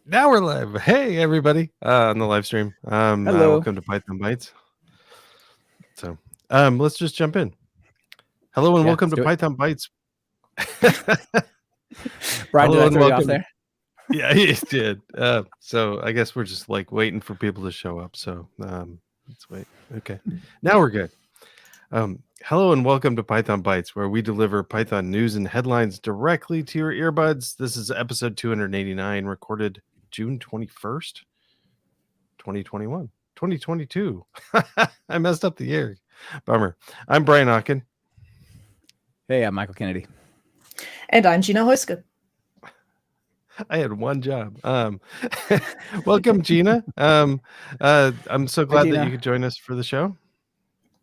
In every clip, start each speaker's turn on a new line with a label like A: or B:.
A: Now we're live. Hey, everybody, on the live stream.
B: Hello.
A: Welcome to Python Bytes. So, let's just jump in. Hello and welcome to Python Bytes.
B: Brian, did I throw you off there?
A: Yeah, he did. So I guess we're just like waiting for people to show up. So let's wait. Okay, now we're good. Hello and welcome to Python Bytes, where we deliver Python news and headlines directly to your earbuds. This is episode 289, recorded June 21st, 2021. 2022. I messed up the year. Bummer. I'm Brian Ocken.
B: Hey, I'm Michael Kennedy.
C: And I'm Gina Heuske.
A: I had one job. Welcome, Gina. I'm so glad that you could join us for the show.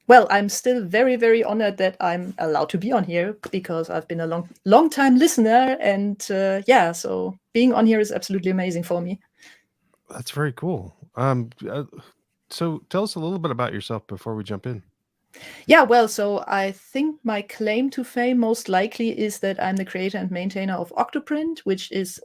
C: Well, I'm still very, very honored that I'm allowed to be on here because I've been a long time listener. And so being on here is absolutely amazing for me.
A: That's very cool. So tell us a little bit about yourself before we jump in.
C: Yeah, well, so I think my claim to fame most likely is that I'm the creator and maintainer of Octoprint, which is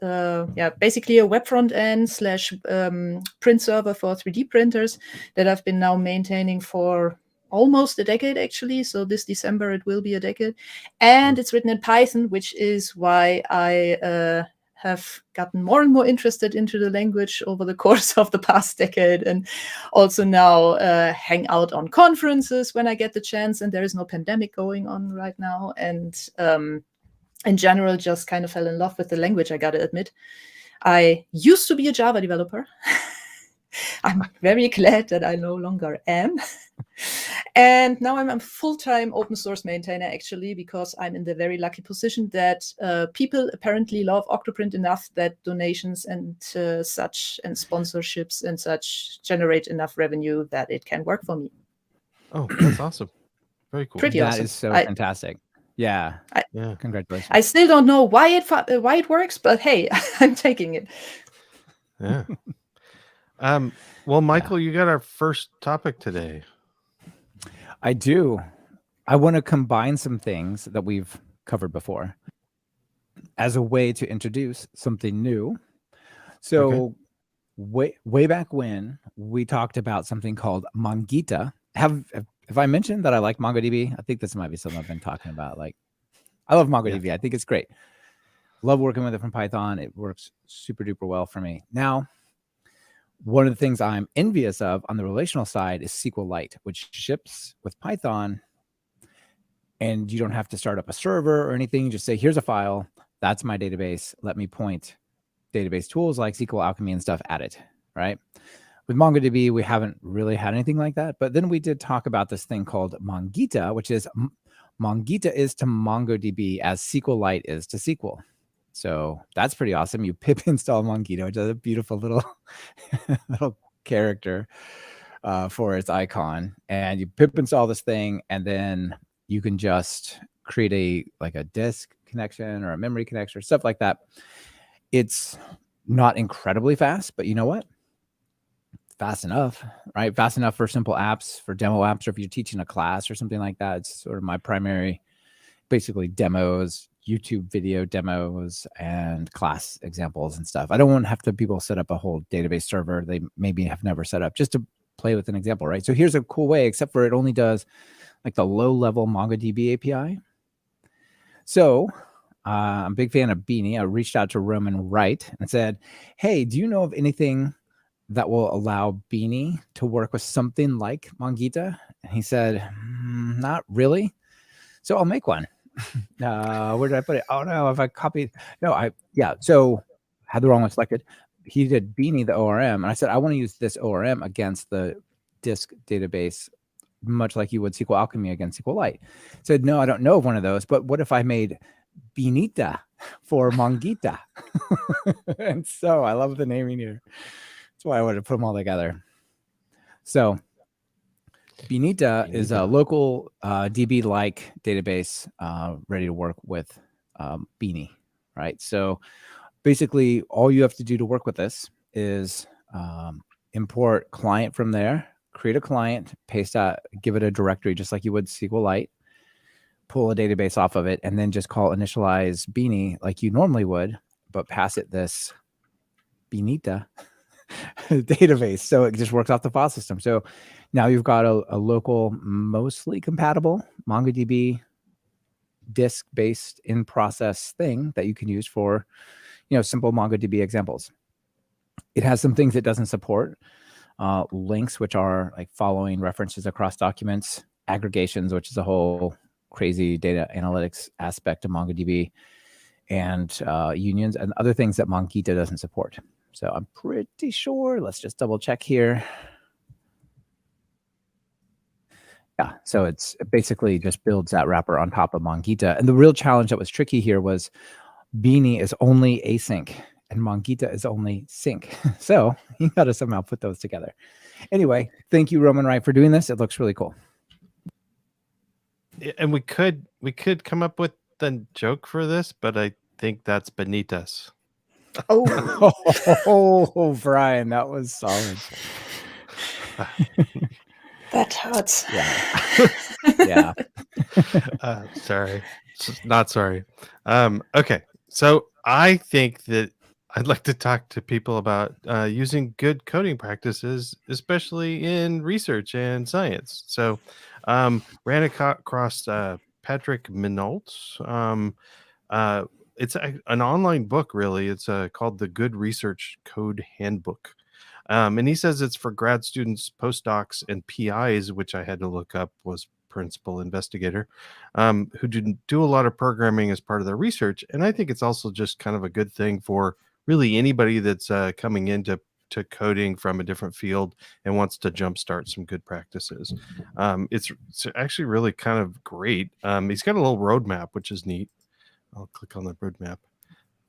C: basically a web front end / print server for 3D printers that I've been now maintaining for almost a decade, actually. So this December, it will be a decade. And it's written in Python, which is why I have gotten more and more interested into the language over the course of the past decade, and also now hang out on conferences when I get the chance, and there is no pandemic going on right now. And in general, just kind of fell in love with the language, I gotta admit. I used to be a Java developer. I'm very glad that I no longer am. And now I'm a full-time open source maintainer, actually, because I'm in the very lucky position that people apparently love Octoprint enough that donations and such and sponsorships and such generate enough revenue that it can work for me.
A: Oh, that's awesome. Very cool.
C: Pretty awesome.
B: That is so fantastic. Yeah. Congratulations.
C: I still don't know why it works, but hey, I'm taking it.
A: Yeah. Well, Michael, you got our first topic today.
B: I do. I want to combine some things that we've covered before as a way to introduce something new. So way back when, we talked about something called MongoDB. Have I mentioned that I like MongoDB? I think this might be something I've been talking about. Like, I love MongoDB. Yeah. I think it's great. Love working with it from Python. It works super duper well for me. Now, one of the things I'm envious of on the relational side is SQLite, which ships with Python, and you don't have to start up a server or anything. You just say, here's a file. That's my database. Let me point database tools like SQL Alchemy and stuff at it, right? With MongoDB, we haven't really had anything like that. But then we did talk about this thing called MongoDB, which is MongoDB is to MongoDB as SQLite is to SQL. So that's pretty awesome. You pip install MongoDB, which is a beautiful little character for its icon. And you pip install this thing, and then you can just create a disk connection or a memory connection or stuff like that. It's not incredibly fast, but you know what? Fast enough, right? Fast enough for simple apps, for demo apps, or if you're teaching a class or something like that. It's sort of my primary, basically demos, YouTube video demos and class examples and stuff. I don't want to have to people set up a whole database server they maybe have never set up, just to play with an example, right? So here's a cool way, except for it only does like the low-level MongoDB API. So I'm a big fan of Beanie. I reached out to Roman Wright and said, hey, do you know of anything that will allow Beanie to work with something like MongoDB? And he said, not really. So I'll make one. Where did I put it? Oh no, if I copied, so had the wrong one selected. He did Beanie, the ORM, and I said, I want to use this ORM against the disk database, much like you would SQL Alchemy against SQLite. Said, no, I don't know of one of those, but what if I made Beanita for MongoDB? And so I love the naming here. That's why I wanted to put them all together. So Beanita is a local DB-like database ready to work with Beanie, right? So basically, all you have to do to work with this is import client from there, create a client, paste out, give it a directory just like you would SQLite, pull a database off of it, and then just call initialize Beanie like you normally would, but pass it this Benita database. So it just works off the file system. So now you've got a local, mostly compatible MongoDB disk-based in-process thing that you can use for, simple MongoDB examples. It has some things it doesn't support. Links, which are like following references across documents, aggregations, which is a whole crazy data analytics aspect of MongoDB, and unions and other things that MongoDB doesn't support. So I'm pretty sure, let's just double check here. Yeah, so it basically just builds that wrapper on top of MongoDB. And the real challenge that was tricky here was Beanie is only async and MongoDB is only sync. So you got to somehow put those together. Anyway, thank you, Roman Wright, for doing this. It looks really cool.
A: And we could come up with the joke for this, but I think that's Benitas.
B: Oh, Brian, that was solid.
C: That hurts.
B: Yeah.
A: Sorry. Not sorry. Okay. So I think that I'd like to talk to people about using good coding practices, especially in research and science. So ran across Patrick Minolt's. It's an online book, really. It's called the Good Research Code Handbook. And he says it's for grad students, postdocs, and PIs, which I had to look up, was principal investigator, who didn't do a lot of programming as part of their research. And I think it's also just kind of a good thing for really anybody that's coming into coding from a different field and wants to jumpstart some good practices. It's actually really kind of great. He's got a little roadmap, which is neat. I'll click on the roadmap.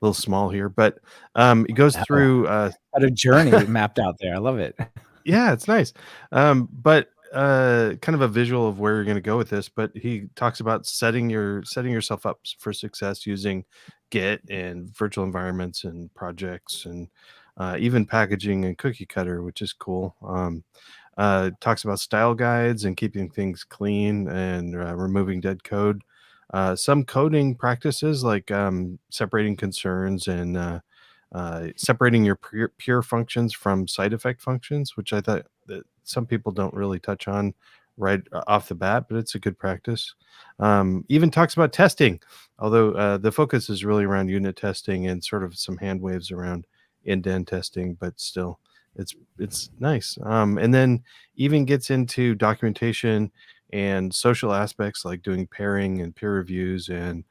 A: A little small here, but it goes through
B: a journey mapped out there. I love it.
A: Yeah, it's nice. But kind of a visual of where you're going to go with this. But he talks about setting yourself up for success using Git and virtual environments and projects and even packaging and cookie cutter, which is cool. Talks about style guides and keeping things clean and removing dead code. Some coding practices like separating concerns and separating your pure functions from side effect functions, which I thought that some people don't really touch on right off the bat, but it's a good practice. Even talks about testing, although the focus is really around unit testing and sort of some hand waves around end-to-end testing, but still it's nice. And then even gets into documentation and social aspects like doing pairing and peer reviews and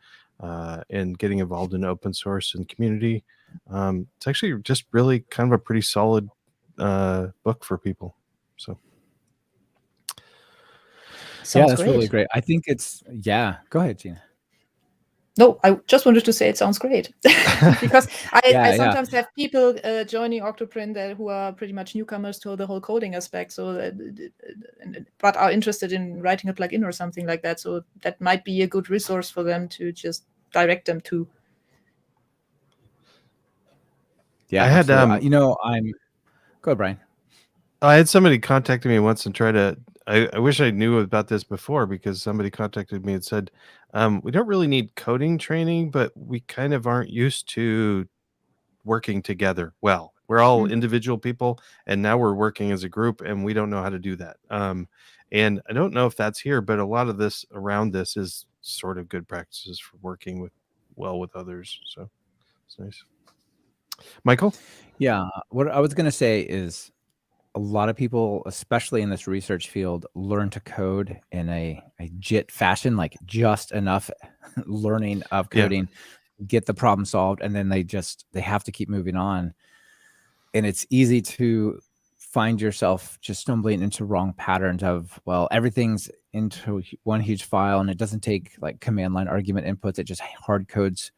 A: getting involved in open source and community. It's actually just really kind of a pretty solid book for people. So
B: that's great. Really great. I think go ahead, Gina.
C: No, I just wanted to say it sounds great because I sometimes have people joining Octoprint who are pretty much newcomers to the whole coding aspect, so but are interested in writing a plugin or something like that. So that might be a good resource for them to just direct them to.
B: Yeah, I had go ahead, Brian.
A: I had somebody contact me once and try to. I wish I knew about this before, because somebody contacted me and said, we don't really need coding training, but we kind of aren't used to working together. Well, we're all individual people, and now we're working as a group, and we don't know how to do that. And I don't know if that's here, but a lot of this around this is sort of good practices for working with others. So it's nice. Michael?
B: Yeah, what I was going to say is, a lot of people, especially in this research field, learn to code in a JIT fashion, like just enough learning of coding, get the problem solved, and then they have to keep moving on. And it's easy to find yourself just stumbling into wrong patterns of, well, everything's into one huge file and it doesn't take like command line argument inputs. It just hard codes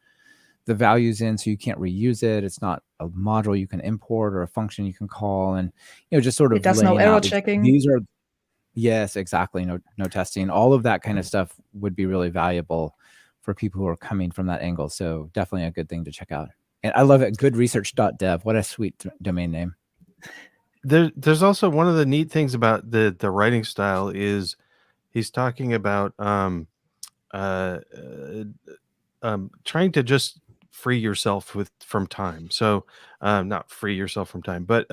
B: the values in, so you can't reuse it. It's not a module you can import or a function you can call, and just sort of
C: it does no error checking.
B: These are exactly, no testing. All of that kind of stuff would be really valuable for people who are coming from that angle. So definitely a good thing to check out. And I love it. Goodresearch.dev. What a sweet domain name.
A: There's also one of the neat things about the writing style is he's talking about trying to just free yourself from time. So not free yourself from time, but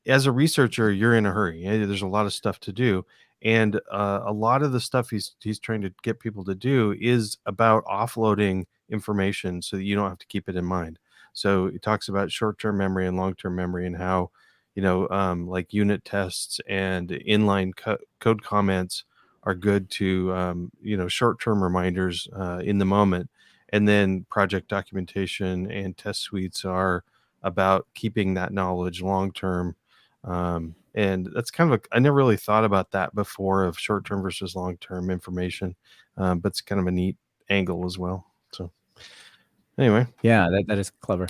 A: as a researcher, you're in a hurry. There's a lot of stuff to do. And a lot of the stuff he's trying to get people to do is about offloading information so that you don't have to keep it in mind. So he talks about short-term memory and long-term memory, and how, like unit tests and inline code comments are good to, short-term reminders in the moment. And then project documentation and test suites are about keeping that knowledge long-term. And that's kind of I never really thought about that before, of short-term versus long-term information, but it's kind of a neat angle as well. So anyway,
B: yeah, that is clever.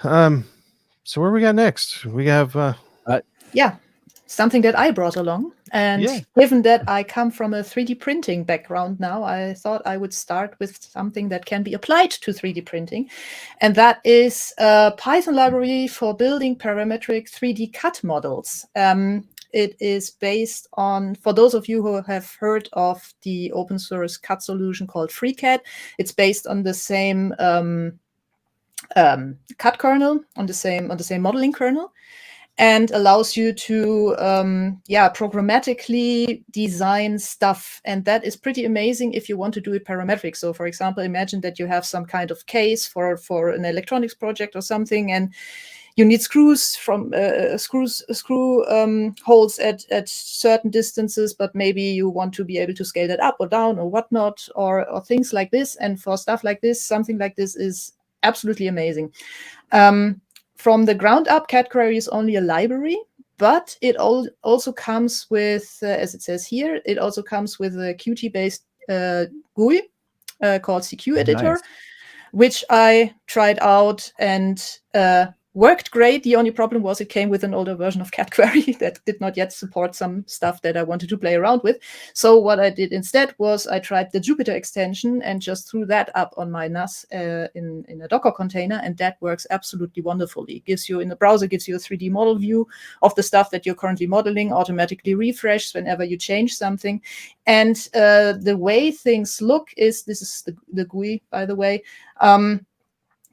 A: So where we got next? We have
C: something that I brought along. And given that I come from a 3D printing background now, I thought I would start with something that can be applied to 3D printing. And that is a Python library for building parametric 3D CAD models. It is based on, for those of you who have heard of the open source CAD solution called FreeCAD, it's based on the same CAD kernel, on the same modeling kernel, and allows you to programmatically design stuff. And that is pretty amazing if you want to do it parametric. So for example, imagine that you have some kind of case for an electronics project or something, and you need screws from screw holes at certain distances, but maybe you want to be able to scale that up or down or whatnot, or things like this. And for stuff like this, something like this is absolutely amazing. From the ground up, CatQuery is only a library, but it also comes with, as it says here, it also comes with a Qt-based GUI called CQEditor, which I tried out and worked great. The only problem was it came with an older version of CatQuery that did not yet support some stuff that I wanted to play around with. So what I did instead was I tried the Jupyter extension and just threw that up on my NAS in a Docker container, and that works absolutely wonderfully. It gives you, in the browser, gives you a 3D model view of the stuff that you're currently modeling, automatically refreshes whenever you change something. And the way things look is, this is the GUI, by the way.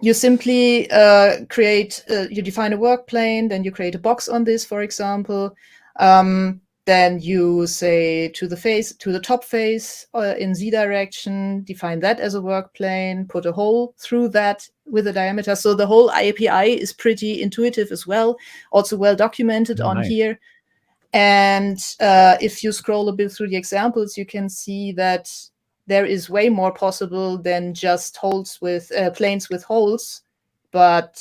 C: You simply you define a work plane, then you create a box on this, for example. Then you say to the top face in Z direction, define that as a work plane, put a hole through that with a diameter. So the whole API is pretty intuitive as well, also well documented on here. And if you scroll a bit through the examples, you can see that there is way more possible than just holes with planes with holes, but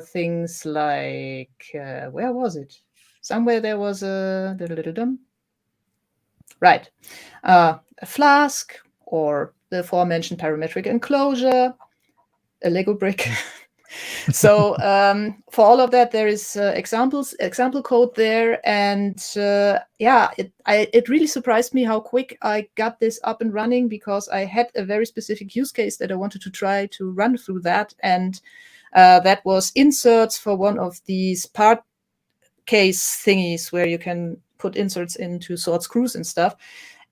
C: things like where was it? Somewhere there was a flask, or the aforementioned parametric enclosure, a Lego brick. So for all of that, there is example code there, and it really surprised me how quick I got this up and running, because I had a very specific use case that I wanted to try to run through that, and that was inserts for one of these part case thingies where you can put inserts in to sort screws and stuff,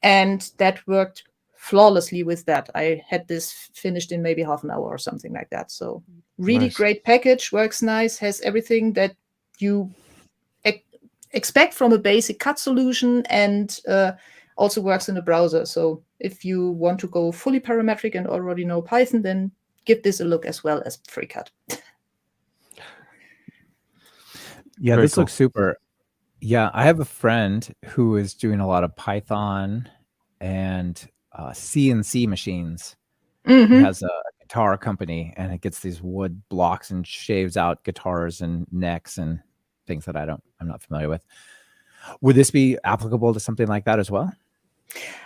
C: and that worked flawlessly with that. I had this finished in maybe half an hour or something like that. So really great package, works nice, has everything that you expect from a basic CAD solution, and also works in the browser. So if you want to go fully parametric and already know Python, then give this a look, as well as FreeCAD.
B: Yeah, very cool. Looks super. Yeah, I have a friend who is doing a lot of Python and CNC machines.
C: Mm-hmm.
B: He has a guitar company, and it gets these wood blocks and shaves out guitars and necks and things that I'm not familiar with. Would this be applicable to something like that as well?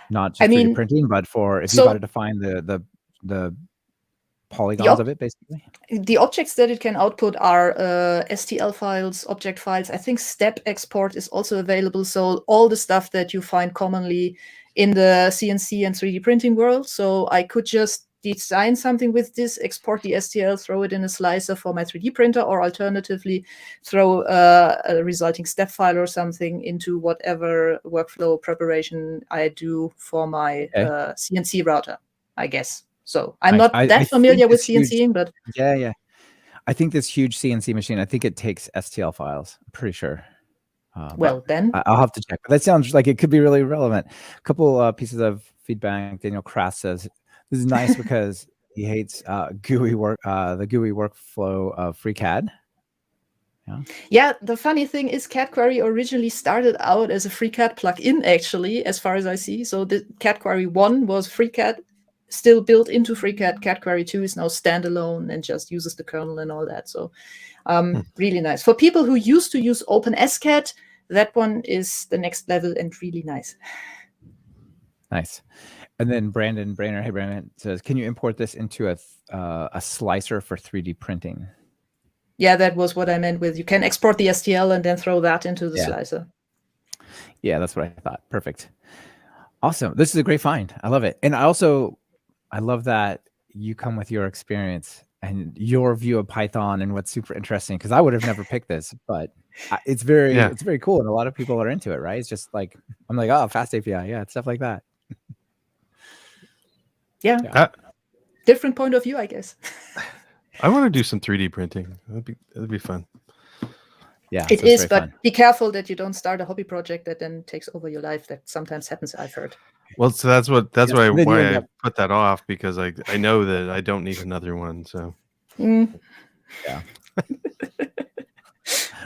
B: Not just 3D printing, but for if you wanted to find the polygons of it, basically.
C: The objects that it can output are STL files, object files. I think step export is also available. So all the stuff that you find commonly in the CNC and 3D printing world. So I could just design something with this, export the STL, throw it in a slicer for my 3D printer, or alternatively throw a resulting step file or something into whatever workflow preparation I do for my CNC router, I guess. So I'm not that familiar with CNCing, but
B: yeah. I think this huge CNC machine, I think it takes STL files. I'm pretty sure.
C: Well, then
B: I'll have to check. But that sounds like it could be really relevant. A couple pieces of feedback. Daniel Krass says this is nice because he hates the GUI workflow of FreeCAD.
C: Yeah, the funny thing is CatQuery originally started out as a FreeCAD plugin, actually, as far as I see. So the CatQuery 1 was FreeCAD, still built into FreeCAD. CatQuery 2 is now standalone and just uses the kernel and all that. So really nice. For people who used to use OpenSCAD, that one is the next level and really nice.
B: Nice. And then Brandon Brainer, hey Brandon, says, can you import this into a slicer for 3D printing?
C: Yeah, that was what I meant with you can export the STL and then throw that into the slicer.
B: Yeah, that's what I thought. Perfect. Awesome. This is a great find. I love it. And I love that you come with your experience and your view of Python and what's super interesting, because I would have never picked this, but it's very cool. And a lot of people are into it, right? It's just like, I'm like, oh, fast API. Yeah, stuff like that.
C: Yeah. Different point of view, I guess.
A: I want to do some 3D printing. That'd be fun.
C: Yeah, it is, but fun. Be careful that you don't start a hobby project that then takes over your life. That sometimes happens, I've heard.
A: Well, so that's why I put that off, because I know that I don't need another one. So
B: yeah.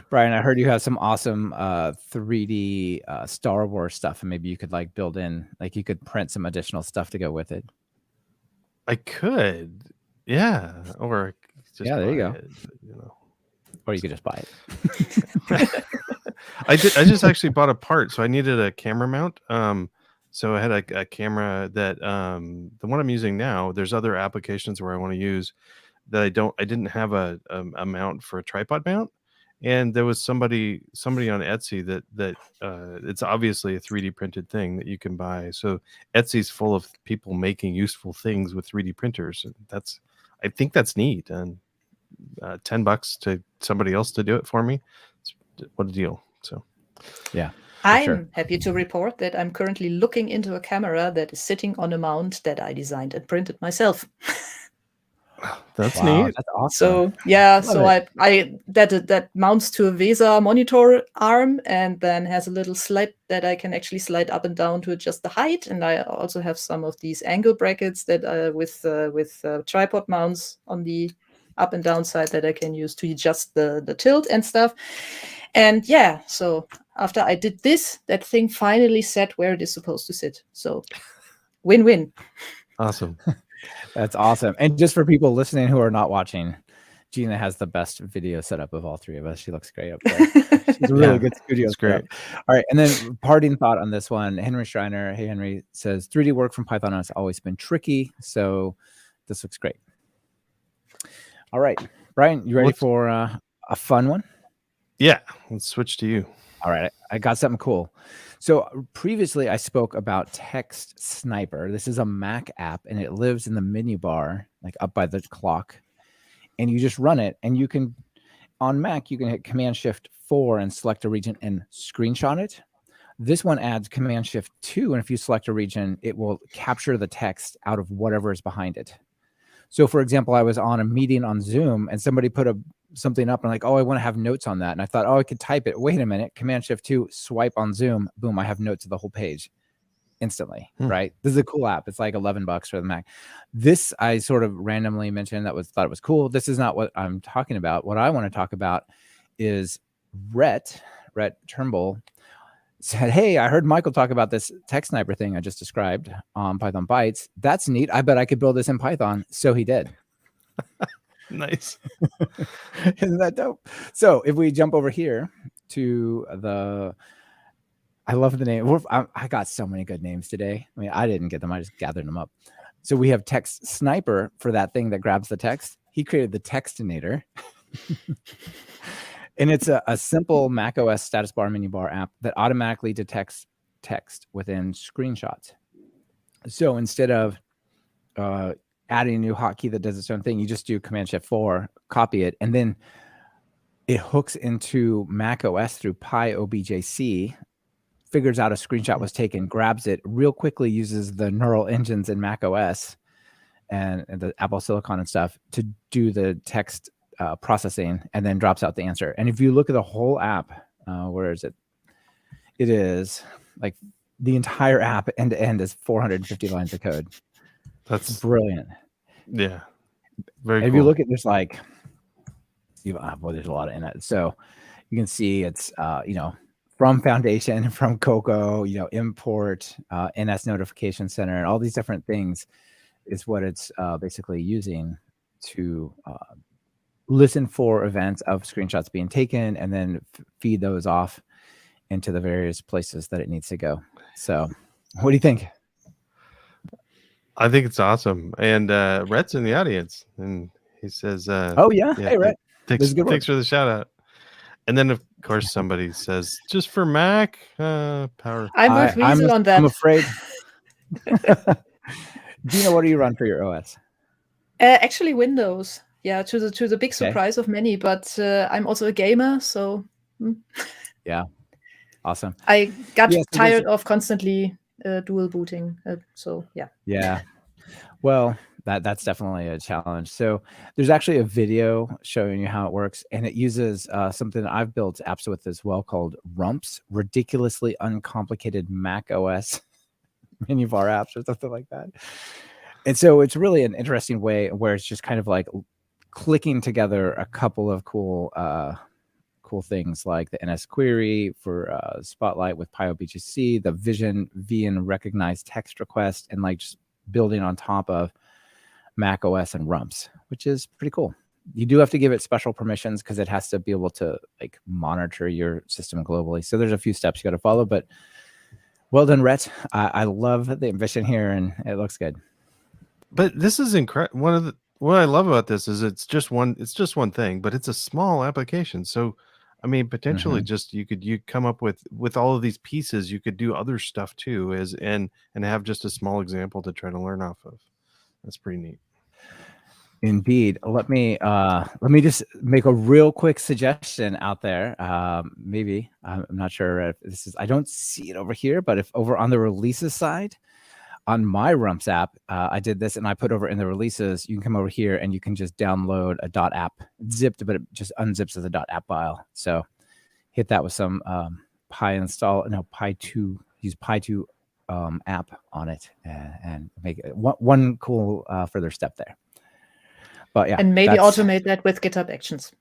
B: Brian, I heard you have some awesome 3D Star Wars stuff, and maybe you could like build in, like you could print some additional stuff to go with it.
A: I could. Yeah, or just
B: there you go.
A: It,
B: or you could just buy it.
A: I just actually bought a part, so I needed a camera mount. So I had a camera that the one I'm using now. There's other applications where I want to use that I didn't have a mount for a tripod mount, and there was somebody on Etsy that it's obviously a 3D printed thing that you can buy. So Etsy's full of people making useful things with 3D printers. I think that's neat. And $10 to somebody else to do it for me. What a deal. So
B: yeah,
C: I'm happy to report that I'm currently looking into a camera that is sitting on a mount that I designed and printed myself.
A: That's neat.
B: That's awesome.
C: So yeah, that mounts to a VESA monitor arm and then has a little slide that I can actually slide up and down to adjust the height. And I also have some of these angle brackets that with tripod mounts on the up and down side that I can use to adjust the tilt and stuff. And yeah, so after I did this, that thing finally sat where it is supposed to sit. So win-win.
A: Awesome.
B: That's awesome. And just for people listening who are not watching, Gina has the best video setup of all three of us. She looks great up there. She's a really good studio.
A: It's great.
B: All right. And then parting thought on this one, Henry Schreiner. Hey, Henry says 3D work from Python has always been tricky. So this looks great. All right. Brian, you ready for a fun one?
A: Yeah. Let's switch to you.
B: All right. I got something cool. So previously I spoke about Textinator. This is a Mac app and it lives in the menu bar, like up by the clock. And you just run it, and you can, on Mac, you can hit Command-Shift-4 and select a region and screenshot it. This one adds Command-Shift-2, and if you select a region, it will capture the text out of whatever is behind it. So, for example, I was on a meeting on Zoom, and somebody put something up, and like, oh, I want to have notes on that. And I thought, oh, I could type it. Wait a minute, Command-Shift-2, swipe on Zoom, boom, I have notes of the whole page. Instantly, right? This is a cool app. It's like $11 for the Mac. This I sort of randomly mentioned thought it was cool. This is not what I'm talking about. What I want to talk about is Rhett Turnbull said, hey, I heard Michael talk about this Textinator thing I just described on Python Bytes. That's neat. I bet I could build this in Python. So he did.
A: Nice.
B: Isn't that dope? So if we jump over here to I love the name. I got so many good names today. I mean, I didn't get them. I just gathered them up. So we have Textinator for that thing that grabs the text. He created the Textinator. And it's a simple macOS status bar menu bar app that automatically detects text within screenshots. So instead of adding a new hotkey that does its own thing, you just do Command-Shift-4, copy it, and then it hooks into macOS through PyOBJC, figures out a screenshot was taken, grabs it real quickly, uses the neural engines in macOS, and the Apple Silicon and stuff to do the text processing, and then drops out the answer. And if you look at the whole app, where is it? It is like the entire app end to end is 450 lines of code.
A: That's
B: brilliant.
A: Yeah. Very
B: and
A: cool.
B: If you look at this, like, well, there's a lot in it. So you can see it's, from Foundation, from Cocoa, import, NS Notification Center, and all these different things is what it's basically using to listen for events of screenshots being taken and then feed those off into the various places that it needs to go. So what do you think?
A: I think it's awesome. And Rhett's in the audience, and he says,
B: oh, yeah. Hey, Rhett.
A: Thanks for the shout out. And then, of course, somebody says, just for Mac, power.
C: I'm with Weasel on that.
B: I'm afraid. Gina, what do you run for your OS?
C: Actually, Windows. Yeah, to the big surprise of many. But I'm also a gamer, so.
B: Yeah, awesome.
C: I got tired of constantly dual booting. So yeah.
B: Yeah. Well, that's definitely a challenge. So there's actually a video showing you how it works, and it uses something that I've built apps with as well called Rumps, ridiculously uncomplicated Mac OS menu bar apps or something like that. And so it's really an interesting way where it's just kind of like clicking together a couple of cool things like the NS query for Spotlight with PyOBGC, the Vision VN recognized text request, and like just building on top of Mac OS and Rumps, which is pretty cool. You do have to give it special permissions because it has to be able to like monitor your system globally. So there's a few steps you got to follow, but well done, Rhett. I love the ambition here, and it looks good.
A: But this is incredible. What I love about this is it's just one thing, but it's a small application. So, I mean, potentially just you come up with all of these pieces, you could do other stuff too, and have just a small example to try to learn off of. That's pretty neat.
B: Indeed. Let me just make a real quick suggestion out there. Maybe I'm not sure if this is, I don't see it over here, but if over on the releases side, on my Rumps app, I did this and I put over in the releases, you can come over here and you can just download a .app zipped, but it just unzips as a .app file. So hit that with some Py2, use Py2 app on it and make it one cool further step there. But yeah,
C: and maybe automate that with GitHub Actions.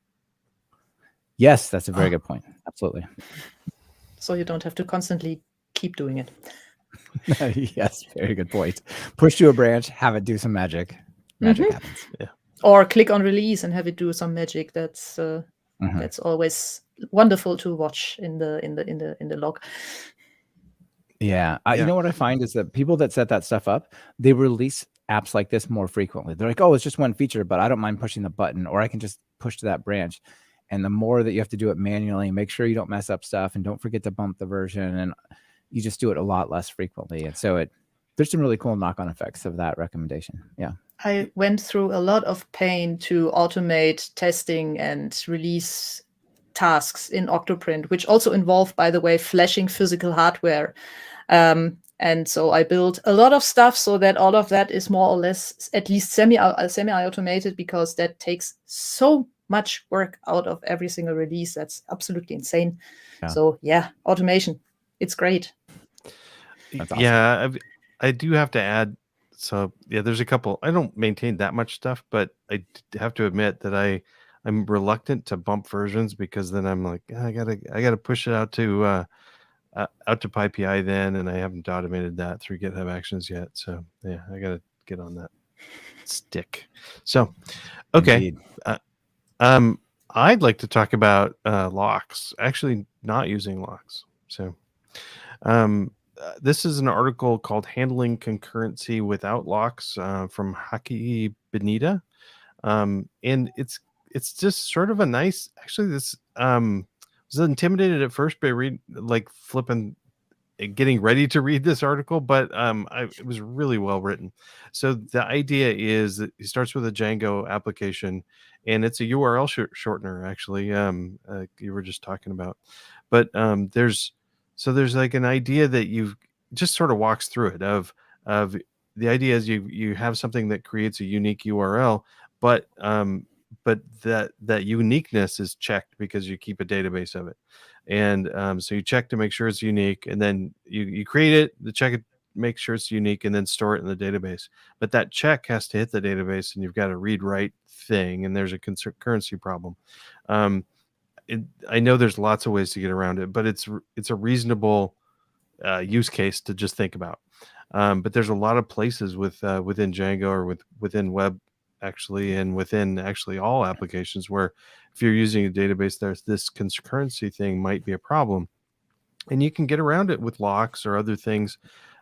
B: Yes, that's a very good point. Absolutely.
C: So you don't have to constantly keep doing it.
B: Yes, very good point. Push to a branch, have it do some magic. Magic happens.
A: Yeah.
C: Or click on release and have it do some magic. That's always wonderful to watch in the log.
B: Yeah. You know what I find is that people that set that stuff up, they release apps like this more frequently. They're like, oh, it's just one feature, but I don't mind pushing the button, or I can just push to that branch. And the more that you have to do it manually, make sure you don't mess up stuff and don't forget to bump the version, and you just do it a lot less frequently. And so there's some really cool knock-on effects of that recommendation. Yeah.
C: I went through a lot of pain to automate testing and release tasks in Octoprint, which also involve, by the way, flashing physical hardware. And so I built a lot of stuff so that all of that is more or less at least semi-automated, because that takes so much work out of every single release. That's absolutely insane. Yeah. So yeah, automation. It's great.
B: That's awesome.
A: Yeah, I do have to add. So yeah, there's a couple. I don't maintain that much stuff, but I have to admit that I'm reluctant to bump versions, because then I'm like, I gotta push it out to PyPI then, and I haven't automated that through GitHub Actions yet. So yeah, I gotta get on that stick. So okay, I'd like to talk about locks. Actually, not using locks. So this is an article called "Handling Concurrency Without Locks" from Haki Benita, and it's just sort of a nice. Actually, this was intimidated at first by getting ready to read this article, but it was really well written. So the idea is that he starts with a Django application, and it's a URL shortener. Actually, you were just talking about, but there's like an idea that you've just sort of walks through it of the idea is you have something that creates a unique URL, but that uniqueness is checked because you keep a database of it, and so you check to make sure it's unique, and then you create it, check it, make sure it's unique, and then store it in the database. But that check has to hit the database, and you've got a read write thing, and there's a concurrency problem. I know there's lots of ways to get around it, but it's a reasonable use case to just think about. But there's a lot of places within Django or within web actually, and within actually all applications, where if you're using a database, there's this concurrency thing might be a problem, and you can get around it with locks or other things.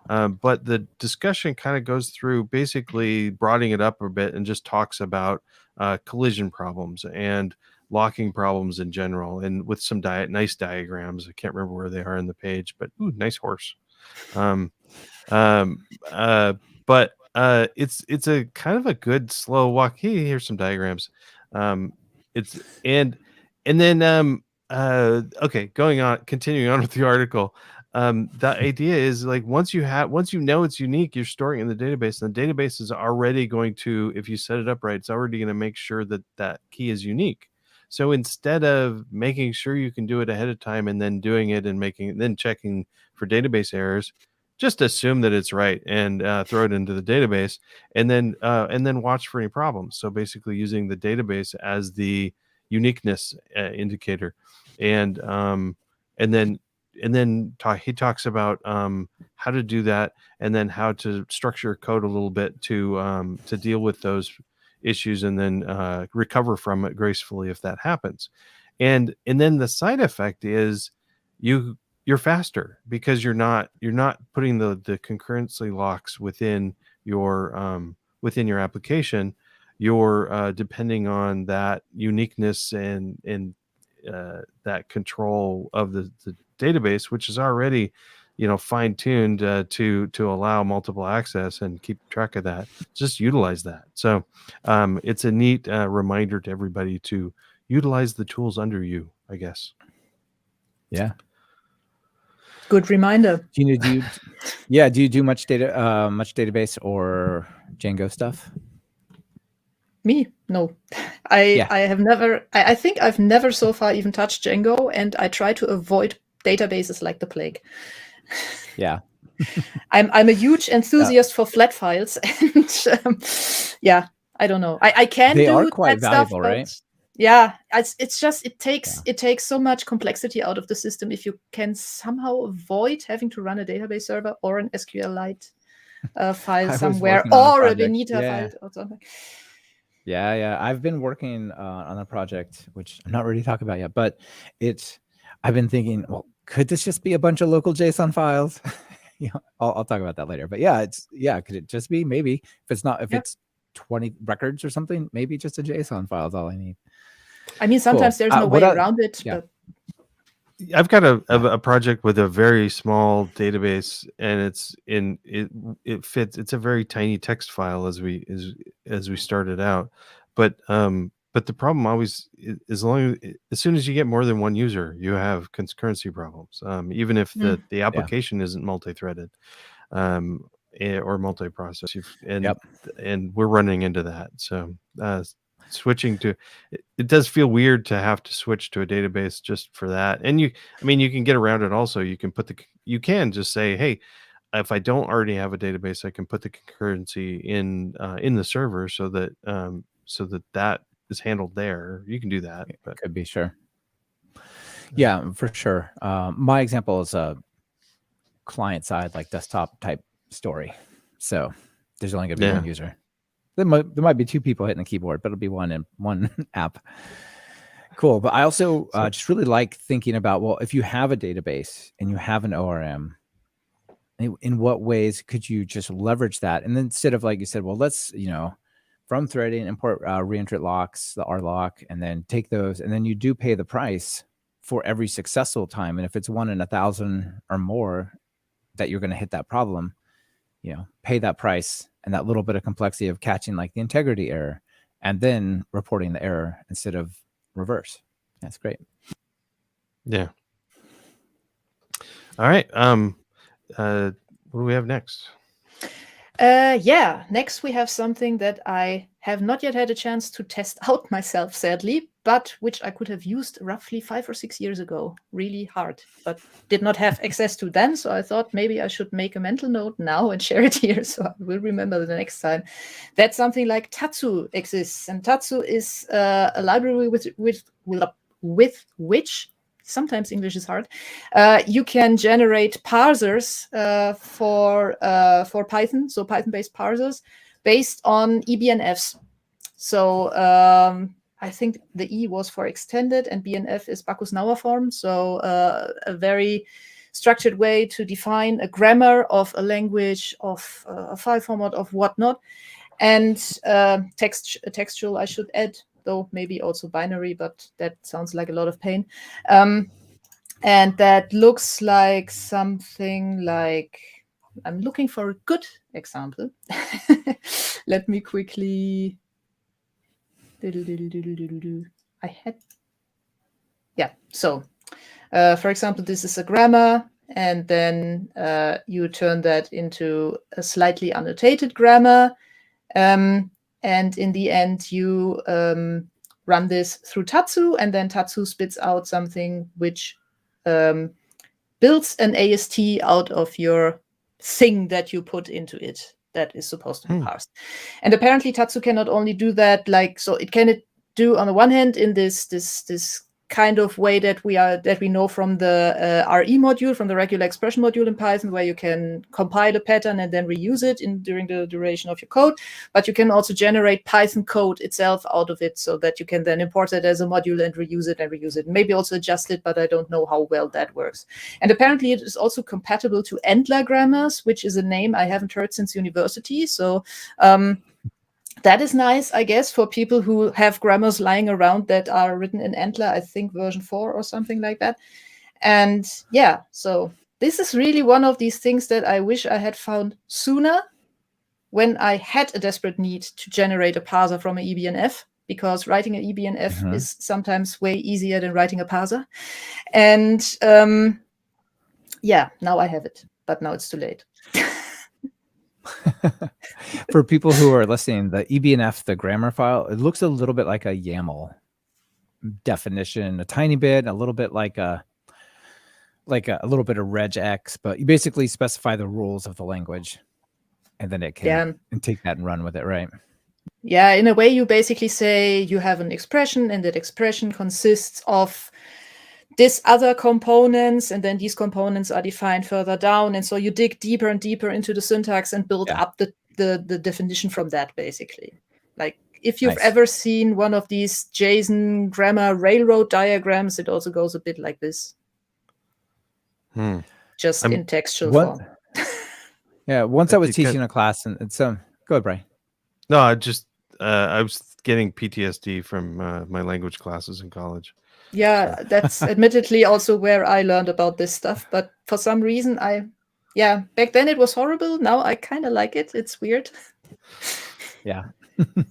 A: But the discussion kind of goes through basically broadening it up a bit and just talks about collision problems and locking problems in general, and with some nice diagrams. I can't remember where they are in the page, but nice horse. But it's a kind of a good slow walk. Hey, here's some diagrams. It's and then okay, continuing on with the article. The idea is like once you know it's unique, you're storing it in the database, and the database is already going to, if you set it up right, it's already going to make sure that that key is unique. So instead of making sure you can do it ahead of time and then doing it and then checking for database errors, just assume that it's right and throw it into the database, and then watch for any problems. So basically using the database as the uniqueness indicator, and then he talks about how to do that, and then how to structure code a little bit to deal with those issues, and then recover from it gracefully if that happens. And then the side effect is you're faster, because you're not putting the concurrency locks within your application. You're depending on that uniqueness and that control of the database, which is already fine-tuned to allow multiple access and keep track of that. Just utilize that. So it's a neat reminder to everybody to utilize the tools under you, I guess.
B: Yeah.
C: Good reminder.
B: Gina, do you do much database or Django stuff?
C: Me? No. I have never, I think I've never so far even touched Django, and I try to avoid databases like the plague.
B: Yeah.
C: I'm a huge enthusiast for flat files, and I don't know. I can
B: they
C: do
B: are quite
C: that
B: valuable,
C: stuff,
B: right?
C: Yeah, it's just it takes so much complexity out of the system if you can somehow avoid having to run a database server or an SQLite file somewhere, or a Benita file or something.
B: Yeah. I've been working on a project which I'm not ready to talk about yet, but I've been thinking, well, could this just be a bunch of local JSON files? I'll talk about that later. But could it just be, maybe if it's 20 records or something, maybe just a JSON file is all I need.
C: I mean, sometimes there's no way around it.
B: Yeah.
C: But
A: I've got a project with a very small database, and it fits. It's a very tiny text file as we started out, but the problem always is as soon as you get more than one user, you have concurrency problems. Even if the application isn't multi-threaded or multi-process, and we're running into that. So switching to it does feel weird to have to switch to a database just for that. And you can get around it also. You can just say, hey, if I don't already have a database, I can put the concurrency in the server so that that is handled there. You can do that. But
B: could be, sure. Yeah, for sure. My example is a client side, like desktop type story. So there's only going to be one user. There might be two people hitting the keyboard, but it'll be one app. Cool. But I also just really like thinking about, well, if you have a database and you have an ORM, in what ways could you just leverage that? And then instead of, like you said, well, let's, from threading, import reentrant locks, the rlock, and then take those, and then you do pay the price for every successful time. And if it's 1 in 1,000 or more that you're going to hit that problem, pay that price and that little bit of complexity of catching like the integrity error and then reporting the error instead of reverse. That's great.
A: Yeah. All right. What do we have next?
C: Yeah, next we have something that I have not yet had a chance to test out myself, sadly, but which I could have used roughly 5 or 6 years ago, really hard, but did not have access to then. So I thought maybe I should make a mental note now and share it here so I will remember the next time that something like Tatsu exists. And Tatsu is a library with which, sometimes English is hard, you can generate parsers for Python, so Python-based parsers based on eBNFs. So I think the E was for extended, and BNF is Bacchus-Nauer form. So a very structured way to define a grammar of a language, of a file format, of whatnot, and textual, I should add, though maybe also binary, but that sounds like a lot of pain. And that looks like something like, I'm looking for a good example. Let me quickly. I had. Yeah, so for example, this is a grammar, and then you turn that into a slightly annotated grammar. And in the end, you run this through Tatsu, and then Tatsu spits out something which builds an AST out of your thing that you put into it that is supposed to be parsed. And apparently Tatsu can not only do that, like, so it can do on the one hand in this kind of way that we know from the RE module, from the regular expression module in Python, where you can compile a pattern and then reuse it during the duration of your code. But you can also generate Python code itself out of it, so that you can then import it as a module and reuse it, and maybe also adjust it, but I don't know how well that works. And apparently it is also compatible to Entler grammars, which is a name I haven't heard since university. So that is nice, I guess, for people who have grammars lying around that are written in Entler, I think version 4 or something like that. And yeah, so this is really one of these things that I wish I had found sooner, when I had a desperate need to generate a parser from an eBNF, because writing an eBNF is sometimes way easier than writing a parser. And yeah, now I have it, but now it's too late.
B: For people who are listening, the eBNF, the grammar file, it looks a little bit like a YAML definition, a tiny bit, a little bit like a little bit of regex, but you basically specify the rules of the language, and then it can and take that and run with it, right?
C: Yeah, in a way, you basically say you have an expression, and that expression consists of this other components, and then these components are defined further down, and so you dig deeper and deeper into the syntax and build up the definition from that, basically. Like, if you've ever seen one of these JSON grammar railroad diagrams, it also goes a bit like this. Just in textual form.
B: Yeah, once I was teaching a class, and go ahead, Brian.
A: No, I was getting PTSD from my language classes in college.
C: Yeah, that's admittedly also where I learned about this stuff. But for some reason, back then it was horrible. Now I kind of like it. It's weird.
B: Yeah.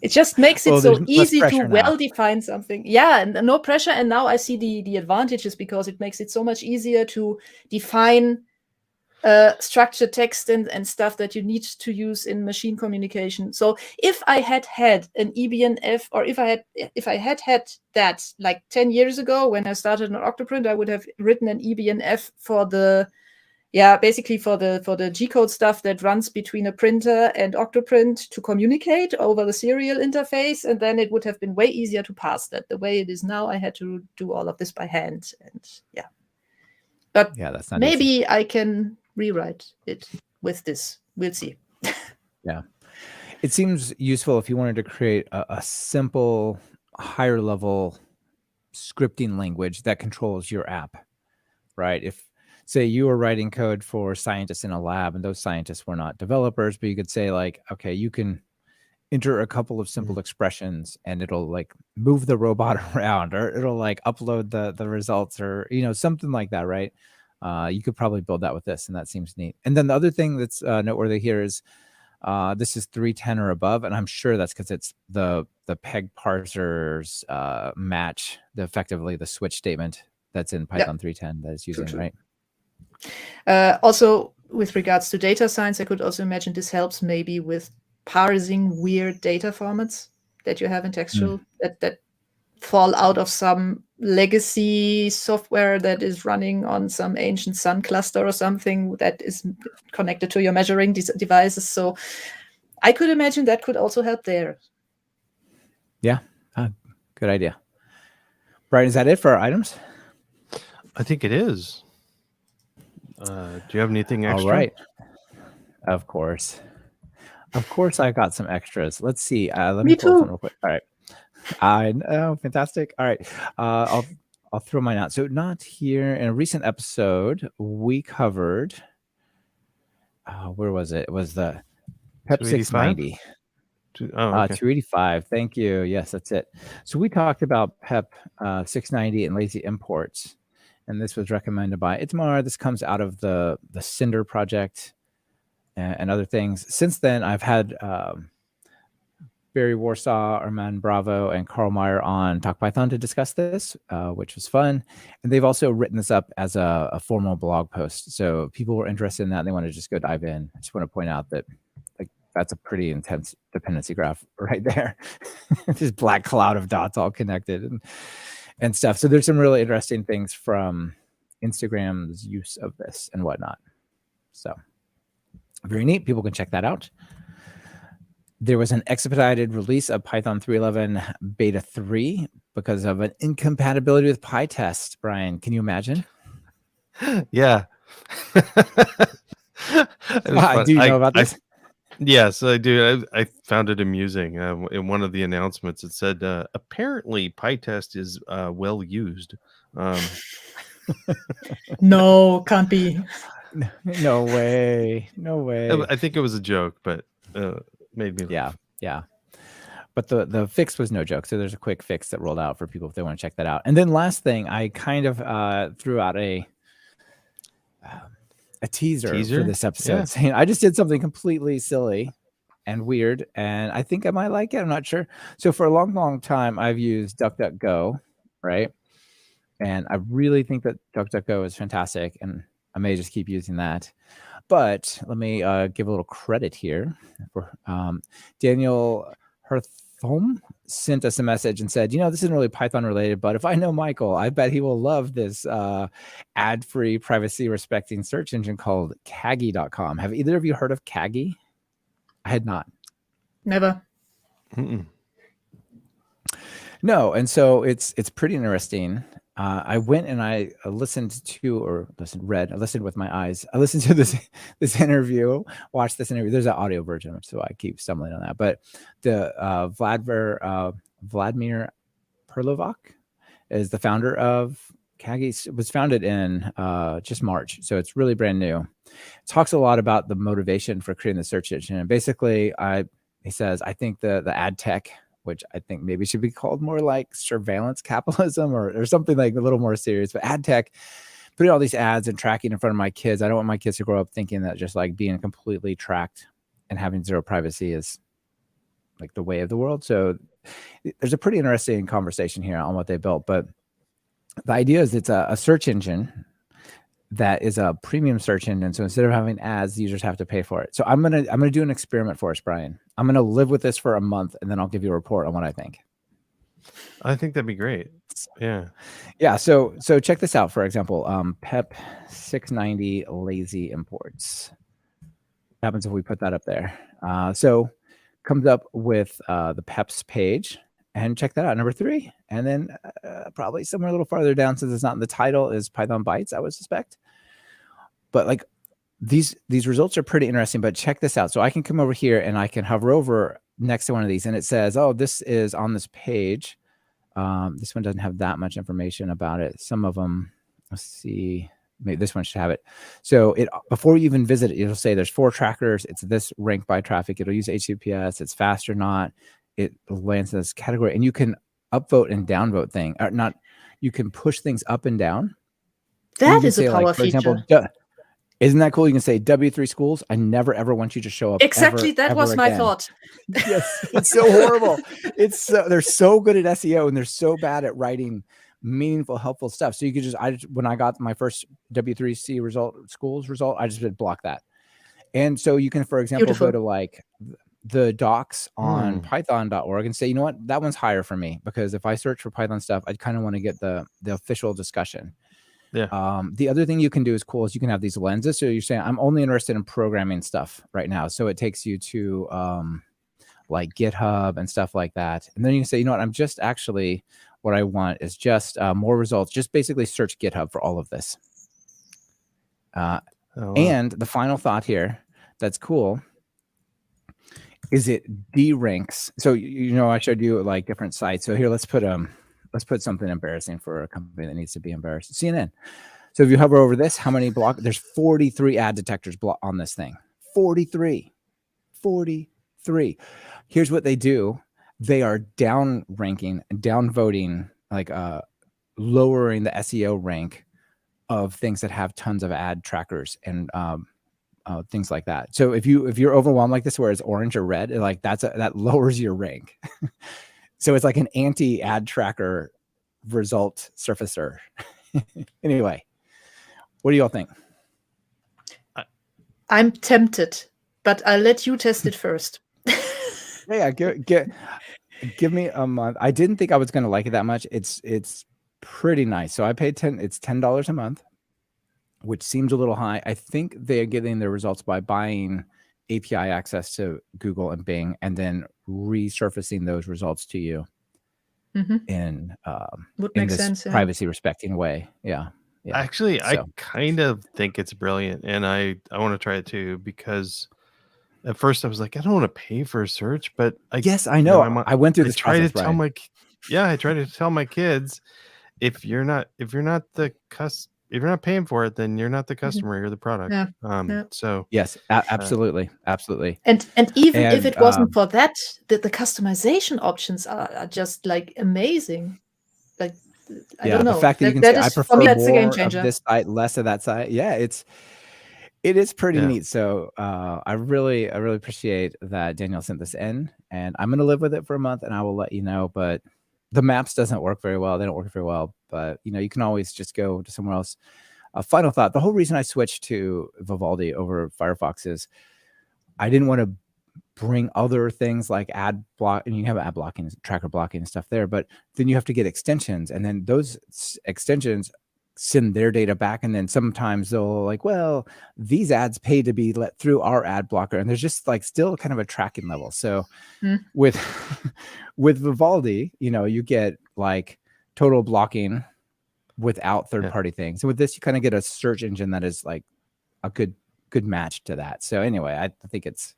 C: It just makes it so easy to well define something. Yeah, and no pressure. And now I see the advantages, because it makes it so much easier to define structured text and stuff that you need to use in machine communication. So if I had an eBNF, or if I had that like 10 years ago when I started on Octoprint, I would have written an eBNF for basically for the G-code stuff that runs between a printer and Octoprint to communicate over the serial interface, and then it would have been way easier to parse that. The way it is now, I had to do all of this by hand, and but
B: that's not
C: maybe
B: easy.
C: I can rewrite it with this. We'll see.
B: Yeah. It seems useful if you wanted to create a simple, higher level scripting language that controls your app, right? If, say, you were writing code for scientists in a lab, and those scientists were not developers, but you could say, like, okay, you can enter a couple of simple expressions, and it'll like move the robot around, or it'll like upload the results, or something like that, right? You could probably build that with this, and that seems neat. And then the other thing that's noteworthy here is this is 3.10 or above, and I'm sure that's because it's the peg parsers match effectively the switch statement that's in Python 3.10 that it's using, right?
C: Also, with regards to data science, I could also imagine this helps maybe with parsing weird data formats that you have in textual that fall out of some legacy software that is running on some ancient sun cluster or something that is connected to your measuring devices. So I could imagine that could also help there.
B: Yeah, good idea. Brian, is that it for our items?
A: I think it is. Do you have anything extra?
B: All right. Of course, I got some extras. Let's see. Let me pull some real quick. All right. I know, fantastic. All right, I'll throw mine out. So not here. In a recent episode, we covered. Where was it? It was the PEP 690. 285. Thank you. Yes, that's it. So we talked about PEP 690 and lazy imports, and this was recommended by Itamar. This comes out of the Cinder project and other things. Since then, I've had Barry Warsaw, Armand Bravo, and Carl Meyer on Talk Python to discuss this, which was fun. And they've also written this up as a formal blog post. So if people were interested in that and they want to just go dive in, I just want to point out that that's a pretty intense dependency graph right there. This black cloud of dots all connected and stuff. So there's some really interesting things from Instagram's use of this and whatnot. So very neat. People can check that out. There was an expedited release of Python 3.11 beta 3 because of an incompatibility with PyTest. Brian, can you imagine?
A: Yeah.
B: Do you know about this?
A: Yes, I do. I found it amusing. In one of the announcements, it said, apparently PyTest is well used.
C: No, can't be.
B: No way.
A: I think it was a joke, but made me laugh.
B: Yeah. But the fix was no joke. So there's a quick fix that rolled out for people if they want to check that out. And then last thing, I kind of threw out a teaser for this episode, saying I just did something completely silly and weird, and I think I might like it. I'm not sure. So for a long time, I've used DuckDuckGo, right? And I really think that DuckDuckGo is fantastic, and I may just keep using that. But let me give a little credit here. Daniel Hjertholm sent us a message and said, this isn't really Python related, but if I know Michael, I bet he will love this ad-free, privacy-respecting search engine called Caggy.com. Have either of you heard of Caggy? I had not.
C: Never.
B: Mm-mm. No, and so it's pretty interesting. I went and I listened with my eyes. I listened to this interview, watched this interview. There's an audio version, so I keep stumbling on that. But the Vladimir Perlovac is the founder of Caggy. It was founded in just March, so it's really brand new. It talks a lot about the motivation for creating the search engine. And basically, he says, I think the ad tech, which I think maybe should be called more like surveillance capitalism or something like a little more serious. But ad tech, putting all these ads and tracking in front of my kids. I don't want my kids to grow up thinking that just like being completely tracked and having zero privacy is like the way of the world. So there's a pretty interesting conversation here on what they built. But the idea is it's a search engine that is a premium search engine. So instead of having ads, users have to pay for it. So I'm gonna do an experiment for us, Brian. I'm gonna live with this for a month, and then I'll give you a report on what I think.
A: I think that'd be great. Yeah.
B: So check this out. For example, PEP 690 lazy imports. What happens if we put that up there? So comes up with the PEPs page. And check that out, number 3. And then probably somewhere a little farther down, since it's not in the title, is Python Bytes, I would suspect. But like these results are pretty interesting, but check this out. So I can come over here and I can hover over next to one of these and it says, oh, this is on this page. This one doesn't have that much information about it. Some of them, let's see, maybe this one should have it. So before you even visit it, it'll say there's 4 trackers. It's this ranked by traffic. It'll use HTTPS. It's fast or not. It lands in this category, and you can upvote and downvote thing, or not. You can push things up and down.
C: That is a power feature.
B: For example, isn't that cool? You can say W3 schools. I never ever want you to show up.
C: Exactly, that was my thought.
B: Yes, it's so horrible. They're so good at SEO, and they're so bad at writing meaningful, helpful stuff. So you could when I got my first W3C schools result, I just did block that. And so you can, for example, go to like the docs on python.org and say, you know what, that one's higher for me, because if I search for Python stuff, I kind of want to get the official discussion.
A: Yeah.
B: The other thing you can do is cool is you can have these lenses. So you're saying, I'm only interested in programming stuff right now. So it takes you to like GitHub and stuff like that. And then you can say, you know what, I'm just actually, what I want is just more results. Just basically search GitHub for all of this. And the final thought here that's cool is it deranks. So, I showed you like different sites. So here, let's put something embarrassing for a company that needs to be embarrassed. CNN. So if you hover over this, how many there's 43 ad detectors on this thing. 43. Here's what they do. They are down voting, like lowering the SEO rank of things that have tons of ad trackers and things like that. So if you're overwhelmed like this, where it's orange or red, like that lowers your rank. So it's like an anti-ad tracker result surfacer. Anyway, what do y'all think?
C: I'm tempted, but I'll let you test it first.
B: Yeah, give me a month. I didn't think I was going to like it that much. It's pretty nice. So I paid it's $10 a month, which seems a little high. I think they're getting their results by buying API access to Google and Bing, and then resurfacing those results to you in this privacy respecting way. Yeah.
A: Actually, I kind of think it's brilliant, and I want to try it too, because at first I was like, I don't want to pay for a search, but I
B: know. I went through this process.
A: I try to tell my kids, if you're not paying for it, then you're not the customer, you're the product.
C: Yeah.
A: So
B: yes, absolutely.
C: And even if it wasn't for that, the customization options are just like amazing. Like, I don't know.
B: The fact that you can say, I prefer more of this site, less of that site. Yeah, it is pretty neat. So I really appreciate that Daniel sent this in, and I'm going to live with it for a month, and I will let you know. But the maps doesn't work very well. They don't work very well, but you can always just go to somewhere else. Final thought. The whole reason I switched to Vivaldi over Firefox is I didn't want to bring other things like ad block, and you have ad blocking, tracker blocking and stuff there, but then you have to get extensions, and then those extensions send their data back, and then sometimes they'll like, well, these ads pay to be let through our ad blocker, and there's just like still kind of a tracking level. So with Vivaldi, you get like total blocking without third-party things. So with this, you kind of get a search engine that is like a good match to that. So anyway, I think it's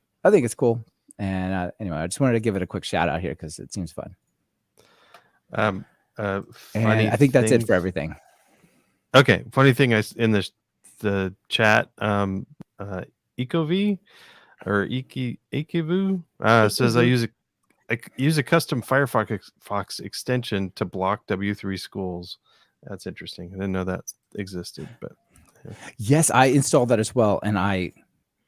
B: cool. And anyway, I just wanted to give it a quick shout out here because it seems fun. And I think that's it for everything.
A: Okay, funny thing in the chat, Ecov or Ekivu says I use a custom Firefox extension to block W3 schools. That's interesting. I didn't know that existed, but
B: yes, I installed that as well, and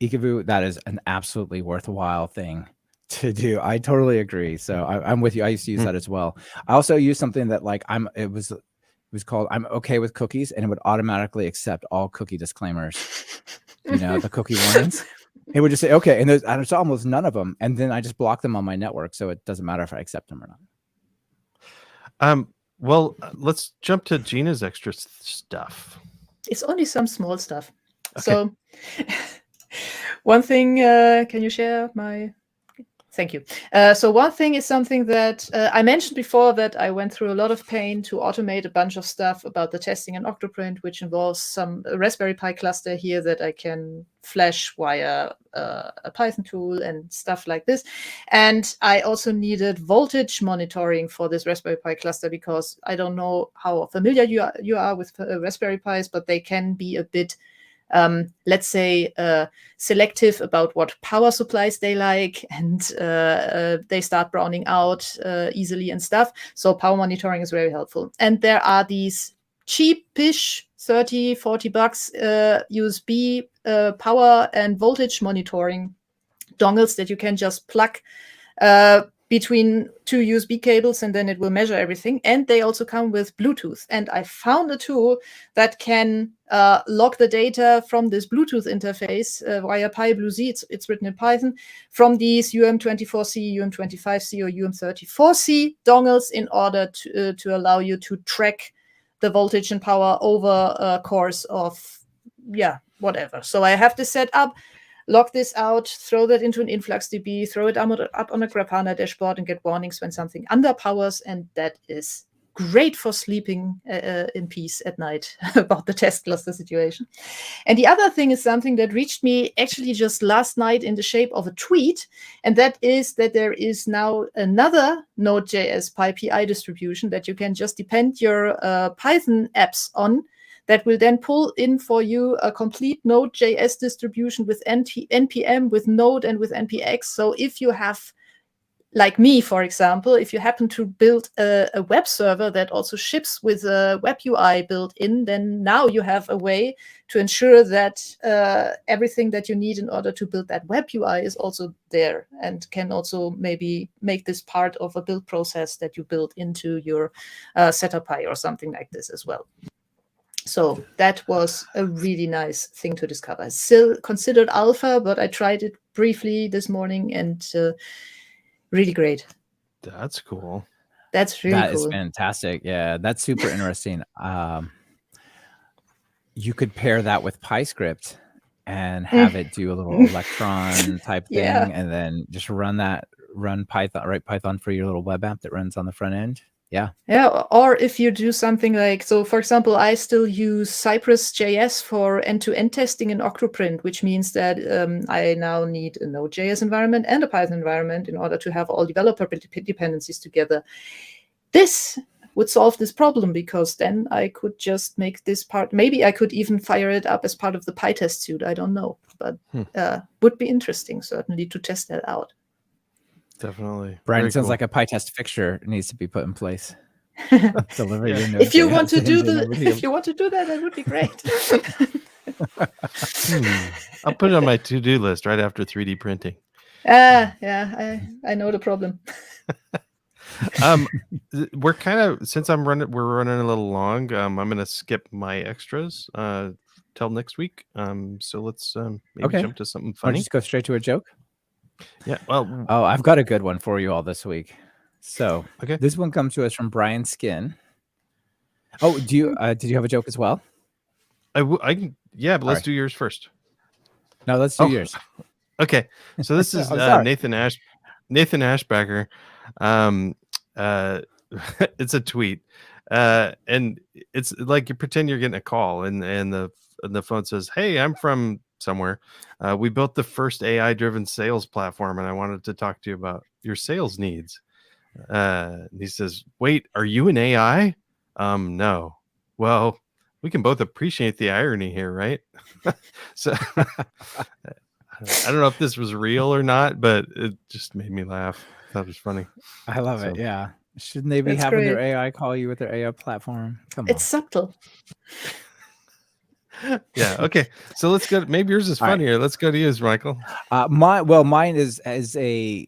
B: Ekivu, that is an absolutely worthwhile thing to do. I totally agree. So I'm with you. I used to use that as well. I also use something that like it was called I'm okay with cookies, and it would automatically accept all cookie disclaimers. The cookie warnings. It would just say okay, and there's almost none of them, and then I just block them on my network, so it doesn't matter if I accept them or
A: not. Well, let's jump to Gina's extra stuff.
C: It's only some small stuff. Okay. So one thing, can you share my... Thank you. So one thing is something that I mentioned before, that I went through a lot of pain to automate a bunch of stuff about the testing in Octoprint, which involves some Raspberry Pi cluster here that I can flash via a Python tool and stuff like this. And I also needed voltage monitoring for this Raspberry Pi cluster, because I don't know how familiar you are with Raspberry Pis, but they can be a bit let's say, selective about what power supplies they like, and they start browning out easily and stuff. So power monitoring is very helpful. And there are these cheapish $30-40 USB power and voltage monitoring dongles that you can just plug between two USB cables, and then it will measure everything. And they also come with Bluetooth. And I found a tool that can log the data from this Bluetooth interface via PyBlueZ. It's written in Python from these UM24C, UM25C, or UM34C dongles in order to allow you to track the voltage and power over a course of, whatever. So I have this set up, log this out, throw that into an InfluxDB, throw it up on a Grafana dashboard, and get warnings when something underpowers. And that is great for sleeping in peace at night about the test cluster situation. And the other thing is something that reached me actually just last night in the shape of a tweet. And that is that there is now another Node.js PyPI distribution that you can just depend your Python apps on, that will then pull in for you a complete Node.js distribution with NPM, with Node, and with NPX. So if you have, like me, for example, if you happen to build a web server that also ships with a web UI built in, then now you have a way to ensure that everything that you need in order to build that web UI is also there, and can also maybe make this part of a build process that you build into your setup.py or something like this as well. So that was a really nice thing to discover. It's still considered alpha, but I tried it briefly this morning, and really great.
A: That's cool.
C: That's really
B: That
C: cool.
B: is fantastic. Yeah, that's super interesting. You could pair that with PyScript and have it do a little Electron type thing, and then just run Python, write Python for your little web app that runs on the front end. Yeah.
C: Or if you do something like, so for example, I still use Cypress.js for end-to-end testing in Octoprint, which means that I now need a Node.js environment and a Python environment in order to have all developer dependencies together. This would solve this problem, because then I could just make this part, maybe I could even fire it up as part of the PyTest suite, I don't know, but would be interesting certainly to test that out.
A: Definitely.
B: Brian,
A: Very
B: sounds
A: cool.
B: like a PyTest fixture needs to be put in place.
C: If you want to do that, that would be great.
A: I'll put it on my to-do list right after 3D printing.
C: I know the problem.
A: We're kind of, since we're running a little long, I'm going to skip my extras till next week. So let's maybe jump to something funny.
B: Just go straight to a joke.
A: Yeah. Well.
B: Oh, I've got a good one for you all this week. So
A: okay,
B: this one comes to us from Brian Skin. Oh, did you have a joke as well?
A: Yeah, but let's do yours first.
B: No, let's do yours.
A: Okay. So this is Nathan Ashbacker. It's a tweet, and it's like you pretend you're getting a call, and the phone says, "Hey, I'm from somewhere. We built the first AI-driven sales platform, and I wanted to talk to you about your sales needs." And he says, "Wait, are you an AI?" No. Well, we can both appreciate the irony here, right? So I don't know if this was real or not, but it just made me laugh. I thought it was funny.
B: I love it. Yeah. Shouldn't they be having their AI call you with their AI platform? Come on.
C: It's subtle.
A: Yeah. Okay. So let's go. Maybe yours is funnier. Right. Let's go to yours, Michael.
B: Mine is a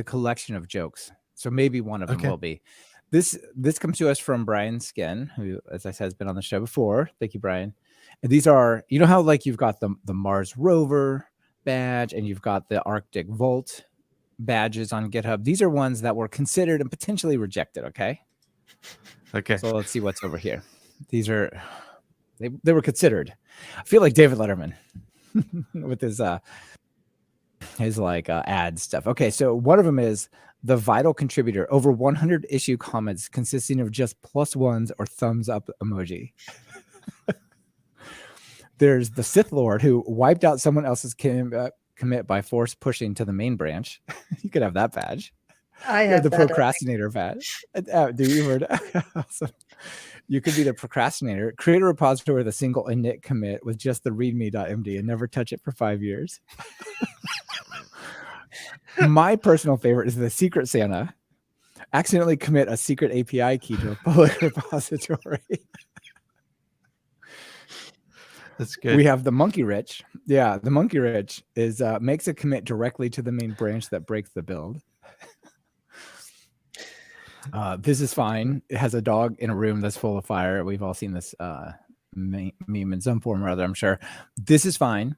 B: collection of jokes. So maybe one of them will be. This comes to us from Brian Skin, who, as I said, has been on the show before. Thank you, Brian. And these are, you know how like you've got the Mars rover badge and you've got the Arctic Volt badges on GitHub. These are ones that were considered and potentially rejected. Okay. So let's see what's over here. These are. They were considered. I feel like David Letterman with his ad stuff. Okay, so one of them is the vital contributor. Over 100 issue comments consisting of just +1s or thumbs up emoji. There's the Sith Lord who wiped out someone else's commit by force pushing to the main branch. You could have that badge.
C: I have
B: the procrastinator badge. Do you heard? Awesome. You could be the procrastinator. Create a repository with a single init commit with just the readme.md and never touch it for 5 years. My personal favorite is the secret Santa. Accidentally commit a secret API key to a public repository.
A: That's good.
B: We have the monkey rich. Yeah, the monkey rich is makes a commit directly to the main branch that breaks the build. This is fine. It has a dog in a room that's full of fire. We've all seen this meme in some form or other, I'm sure. This is fine.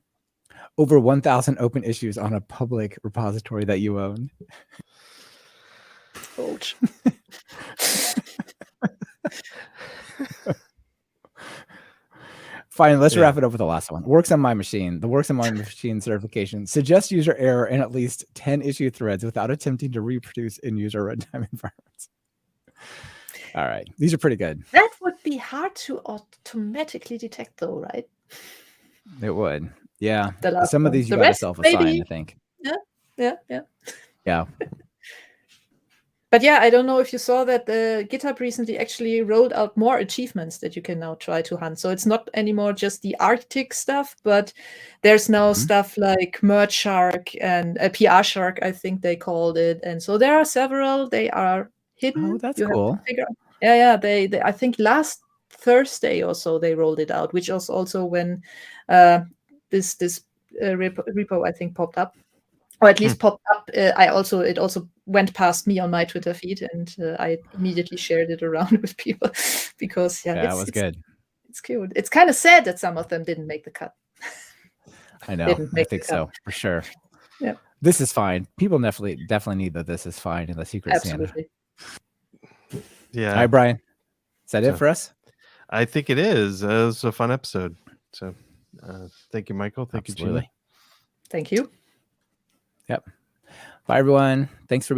B: Over 1,000 open issues on a public repository that you own.
C: Ouch.
B: Fine, let's wrap it up with the last one. Works on my machine. The works on my machine certification suggests user error in at least 10 issue threads without attempting to reproduce in user runtime environments. All right, these are pretty good.
C: That would be hard to automatically detect, though, right?
B: It would. Yeah.
C: The last
B: Some of
C: one.
B: these you
C: The
B: got to
C: rest,
B: self-assign,
C: maybe.
B: I think.
C: Yeah.
B: Yeah.
C: But yeah, I don't know if you saw that the GitHub recently actually rolled out more achievements that you can now try to hunt. So it's not anymore just the Arctic stuff, but there's now stuff like Merge Shark and PR Shark, I think they called it. And so there are several. They are hidden.
B: Oh, that's
C: You have to
B: cool.
C: figure out. Yeah. They I think last Thursday or so they rolled it out, which was also when this repo I think popped up. Or at least popped up. It also went past me on my Twitter feed, and I immediately shared it around with people because
B: it was good.
C: It's cute. It's kind of sad that some of them didn't make the cut.
B: I know. I think so for sure.
C: Yeah.
B: This is fine. People definitely need the "this is fine" in the secret
C: Absolutely.
B: Santa.
A: Yeah.
B: All right, Brian. Is that it for us?
A: I think it is. It was a fun episode. So thank you, Michael. Thank you, Gina.
C: Thank you.
B: Yep. Bye, everyone. Thanks for being